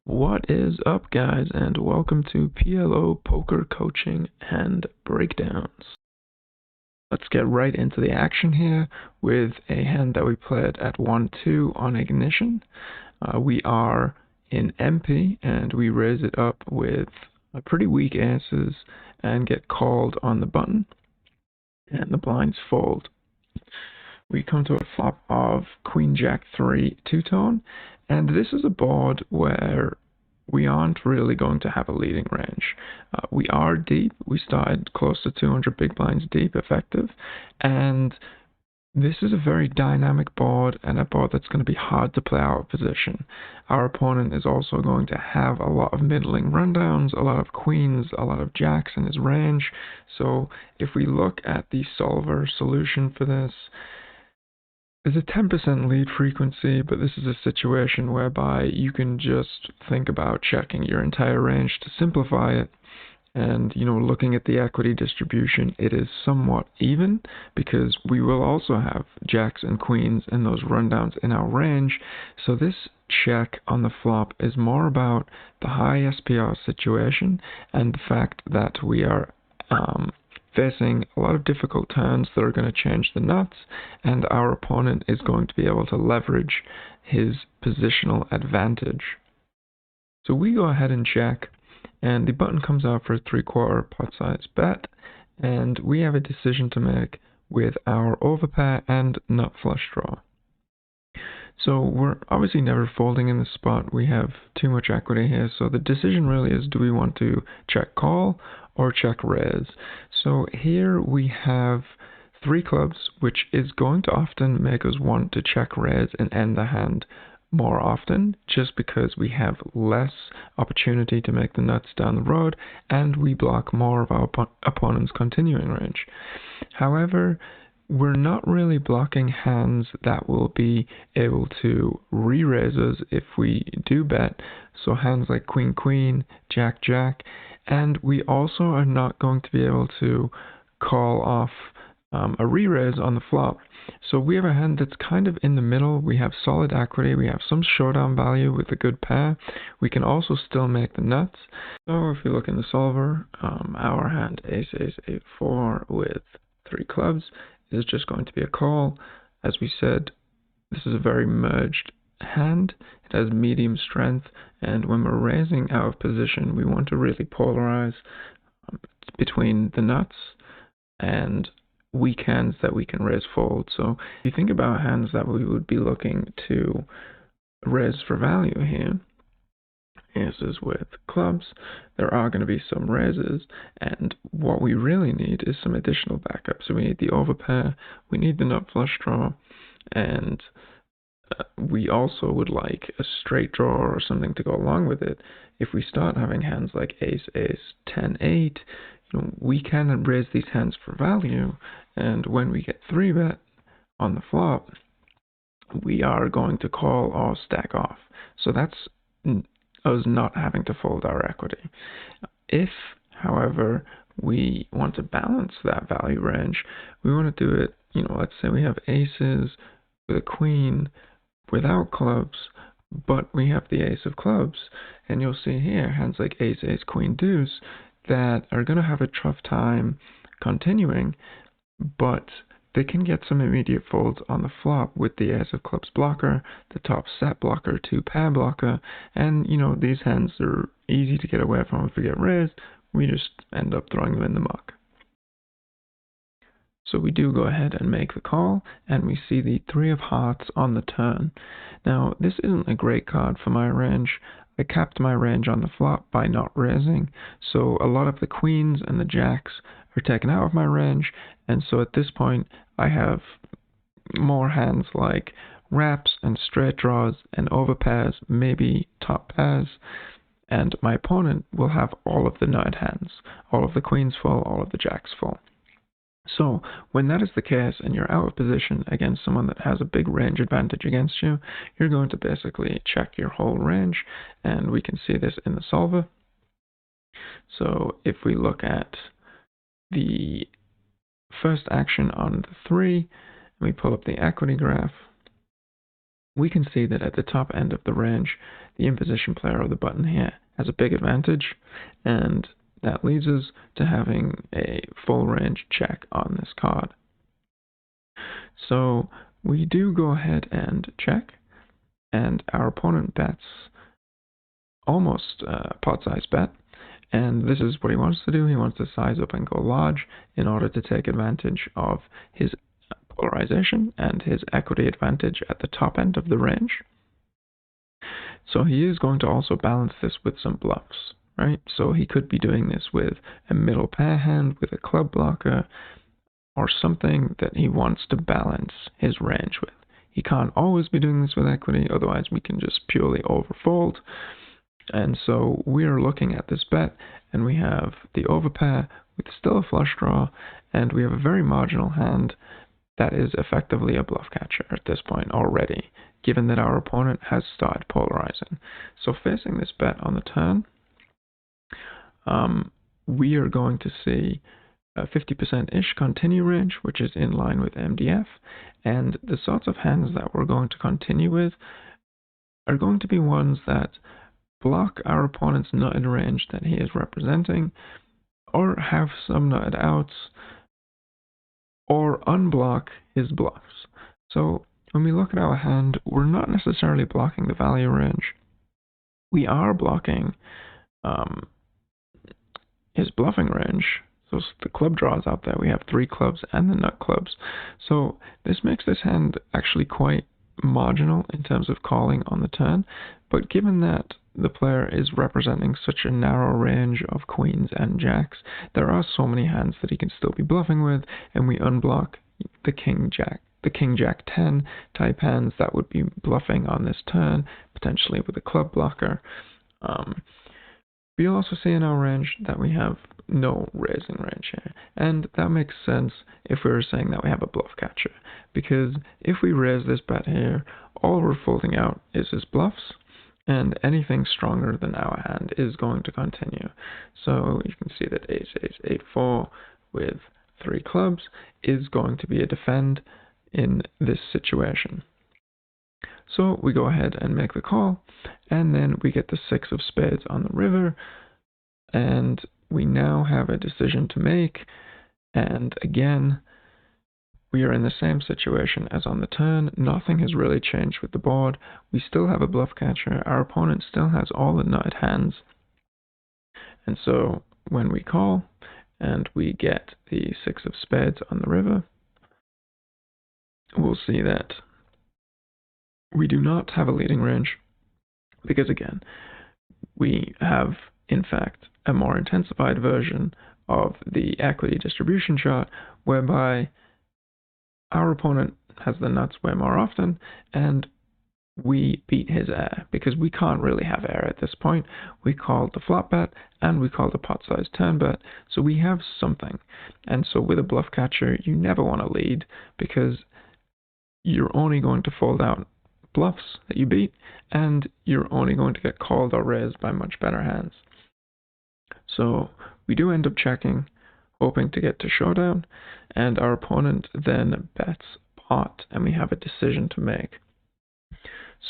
What is up, guys, and welcome to PLO Poker Coaching and Breakdowns. Let's get right into the action here with a hand that we played at 1-2 on Ignition. We are in MP, and we raise it up with pretty weak aces and get called on the button, and the blinds fold. We come to a flop of Queen Jack 3 two-tone, and this is a board where we aren't really going to have a leading range. We are deep. We started close to 200 big blinds deep effective, and this is a very dynamic board and a board that's going to be hard to play out of position. Our opponent is also going to have a lot of middling rundowns, a lot of queens, a lot of jacks in his range. So if we look at the solver solution for this, there's a 10% lead frequency, but this is a situation whereby you can just think about checking your entire range to simplify it. And, looking at the equity distribution, it is somewhat even because we will also have jacks and queens and those rundowns in our range. So this check on the flop is more about the high SPR situation and the fact that we are facing a lot of difficult turns that are going to change the nuts, and our opponent is going to be able to leverage his positional advantage. So we go ahead and check, and the button comes out for a 3/4 pot size bet, and we have a decision to make with our overpair and nut flush draw. So we're obviously never folding in the spot. We have too much equity here. So the decision really is, do we want to check call or check raise? So here we have 3 clubs, which is going to often make us want to check raise and end the hand more often, just because we have less opportunity to make the nuts down the road and we block more of our opponent's continuing range. However, we're not really blocking hands that will be able to re-raise us if we do bet, so hands like Queen Queen, Jack Jack, and we also are not going to be able to call off a re-raise on the flop. So we have a hand that's kind of in the middle. We have solid equity, we have some showdown value with a good pair. We can also still make the nuts. So if you look in the solver, our hand ace 8-4 with 3 clubs is just going to be a call. As we said, this is a very merged hand. It has medium strength, and when we're raising out of position, we want to really polarize between the nuts and weak hands that we can raise fold. So if you think about hands that we would be looking to raise for value here, aces with clubs, there are going to be some raises, and what we really need is some additional backup. So we need the overpair, we need the nut flush draw, and we also would like a straight draw or something to go along with it. If we start having hands like ace, 10-8, we can raise these hands for value, and when we get 3-bet on the flop, we are going to call or stack off. So that's us not having to fold our equity. If, however, we want to balance that value range, we want to do it, let's say we have aces with a queen without clubs, but we have the ace of clubs, and you'll see here hands like ace, queen, deuce that are going to have a tough time continuing, but they can get some immediate folds on the flop with the ace of clubs blocker, the top set blocker, 2-pair blocker, and these hands are easy to get away from if we get raised. We just end up throwing them in the muck. So we do go ahead and make the call, and we see the 3 of hearts on the turn. Now, this isn't a great card for my range. I capped my range on the flop by not raising, so a lot of the queens and the jacks are taken out of my range, and so at this point I have more hands like wraps and straight draws and overpairs, maybe top pairs, and my opponent will have all of the nut hands, all of the queens full, all of the jacks full. So when that is the case and you're out of position against someone that has a big range advantage against you, you're going to basically check your whole range, and we can see this in the solver. So if we look at the first action on the 3, we pull up the equity graph, we can see that at the top end of the range, the in-position player of the button here has a big advantage, and that leads us to having a full range check on this card. So we do go ahead and check, and our opponent bets almost pot-sized bet, and this is what he wants to do. He wants to size up and go large in order to take advantage of his polarization and his equity advantage at the top end of the range. So he is going to also balance this with some bluffs, right? So he could be doing this with a middle pair hand, with a club blocker, or something that he wants to balance his range with. He can't always be doing this with equity, otherwise we can just purely overfold. And so we're looking at this bet, and we have the overpair with still a flush draw, and we have a very marginal hand that is effectively a bluff catcher at this point already, given that our opponent has started polarizing. So facing this bet on the turn, we are going to see a 50%-ish continue range, which is in line with MDF, and the sorts of hands that we're going to continue with are going to be ones that block our opponent's nutted range that he is representing, or have some nutted outs, or unblock his bluffs. So when we look at our hand, we're not necessarily blocking the value range. We are blocking his bluffing range. So the club draws out there, we have 3 clubs and the nut clubs. So this makes this hand actually quite marginal in terms of calling on the turn, but given that the player is representing such a narrow range of queens and jacks, there are so many hands that he can still be bluffing with, and we unblock the king jack 10 type hands that would be bluffing on this turn, potentially with a club blocker. We'll also see in our range that we have no raising range here, and that makes sense if we were saying that we have a bluff catcher, because if we raise this bet here, all we're folding out is his bluffs, and anything stronger than our hand is going to continue. So you can see that ace, 8-4 with 3 clubs is going to be a defend in this situation. So we go ahead and make the call, and then we get the 6 of spades on the river, and we now have a decision to make, and again, we are in the same situation as on the turn. Nothing has really changed with the board. We still have a bluff catcher. Our opponent still has all the nutted hands, and so when we call, and we get the 6 of spades on the river, we'll see that we do not have a leading range, because again, we have, in fact, a more intensified version of the equity distribution chart, whereby our opponent has the nuts way more often, and we beat his air, because we can't really have air at this point. We called the flop bet, and we called the pot-sized turn bet, so we have something. And so with a bluff catcher, you never want to lead, because you're only going to fold out bluffs that you beat, and you're only going to get called or raised by much better hands. So we do end up checking, hoping to get to showdown, and our opponent then bets pot, and we have a decision to make.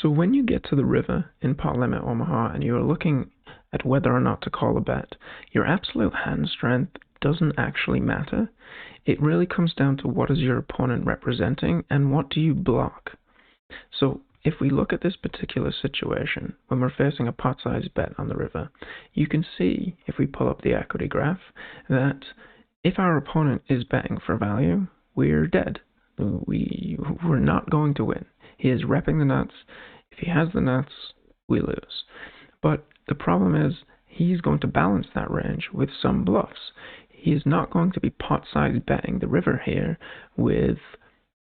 So when you get to the river in Pot Limit Omaha and you're looking at whether or not to call a bet, your absolute hand strength doesn't actually matter. It really comes down to what is your opponent representing and what do you block. So if we look at this particular situation, when we're facing a pot-sized bet on the river, you can see, if we pull up the equity graph, that if our opponent is betting for value, we're dead. We're not going to win. He is repping the nuts. If he has the nuts, we lose. But the problem is, he's going to balance that range with some bluffs. He is not going to be pot-sized betting the river here with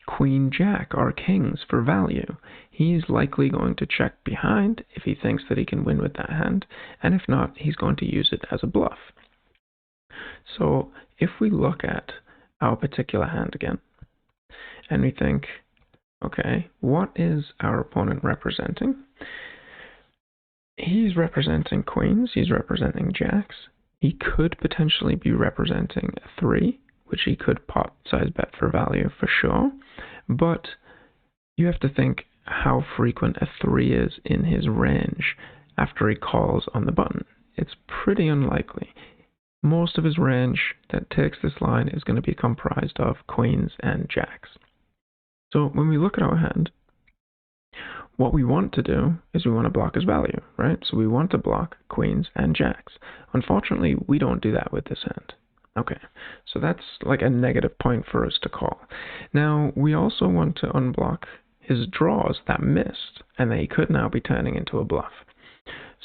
Queen Jack or Kings for value. He's likely going to check behind if he thinks that he can win with that hand, and if not, he's going to use it as a bluff. So if we look at our particular hand again, and we think, okay, what is our opponent representing? He's representing queens, he's representing jacks. He could potentially be representing a 3, which he could pot-size bet for value for sure. But you have to think how frequent a 3 is in his range after he calls on the button. It's pretty unlikely. Most of his range that takes this line is going to be comprised of queens and jacks. So when we look at our hand, what we want to do is we want to block his value, right? So we want to block queens and jacks. Unfortunately, we don't do that with this hand. Okay, so that's like a negative point for us to call. Now, we also want to unblock his draws that missed, and they could now be turning into a bluff.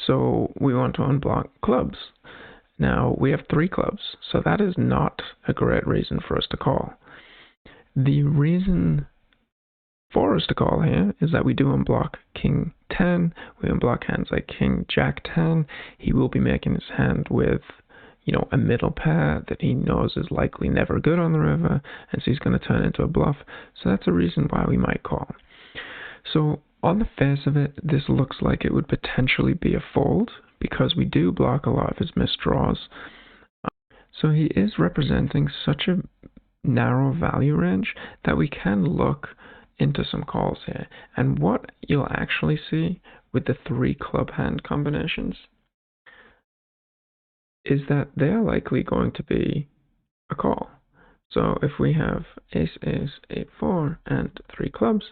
So we want to unblock clubs. Now, we have 3 clubs, so that is not a great reason for us to call. The reason for us to call here is that we do unblock king 10, we unblock hands like king jack 10. He will be making his hand with, a middle pair that he knows is likely never good on the river, and so he's going to turn into a bluff. So that's a reason why we might call. So on the face of it, this looks like it would potentially be a fold because we do block a lot of his missed draws. So he is representing such a narrow value range that we can look into some calls here. And what you'll actually see with the 3 club hand combinations is that they are likely going to be a call. So if we have ace, 8-4, and 3 clubs,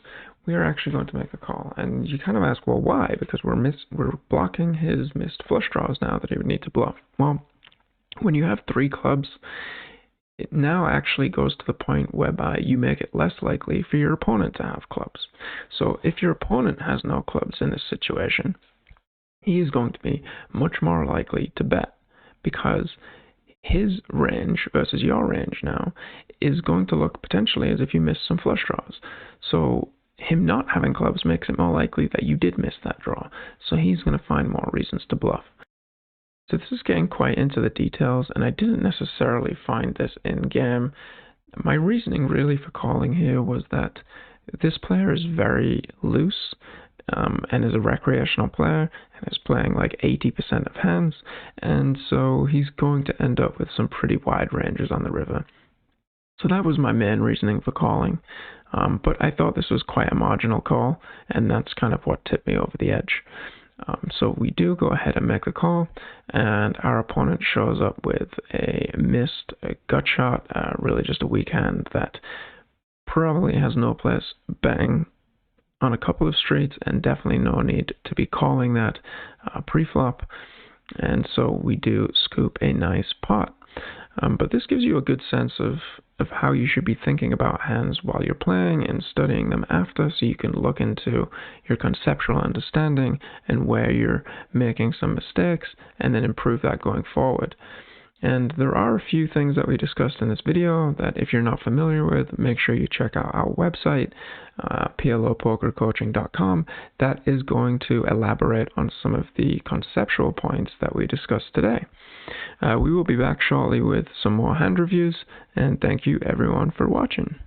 we are actually going to make a call. And you kind of ask, well, why? Because we're blocking his missed flush draws now that he would need to bluff. Well, when you have 3 clubs, it now actually goes to the point whereby you make it less likely for your opponent to have clubs. So if your opponent has no clubs in this situation, he is going to be much more likely to bet, because his range versus your range now is going to look potentially as if you missed some flush draws. So him not having clubs makes it more likely that you did miss that draw. So he's going to find more reasons to bluff. So this is getting quite into the details, and I didn't necessarily find this in game. My reasoning really for calling here was that this player is very loose and is a recreational player and is playing like 80% of hands, and so he's going to end up with some pretty wide ranges on the river. So that was my main reasoning for calling, but I thought this was quite a marginal call, and that's kind of what tipped me over the edge. So we do go ahead and make a call, and our opponent shows up with a missed gut shot, really just a weak hand that probably has no place betting on a couple of streets, and definitely no need to be calling that pre-flop. And so we do scoop a nice pot. But this gives you a good sense of how you should be thinking about hands while you're playing and studying them after, so you can look into your conceptual understanding and where you're making some mistakes and then improve that going forward. And there are a few things that we discussed in this video that if you're not familiar with, make sure you check out our website, PLOpokercoaching.com. That is going to elaborate on some of the conceptual points that we discussed today. We will be back shortly with some more hand reviews, and thank you everyone for watching.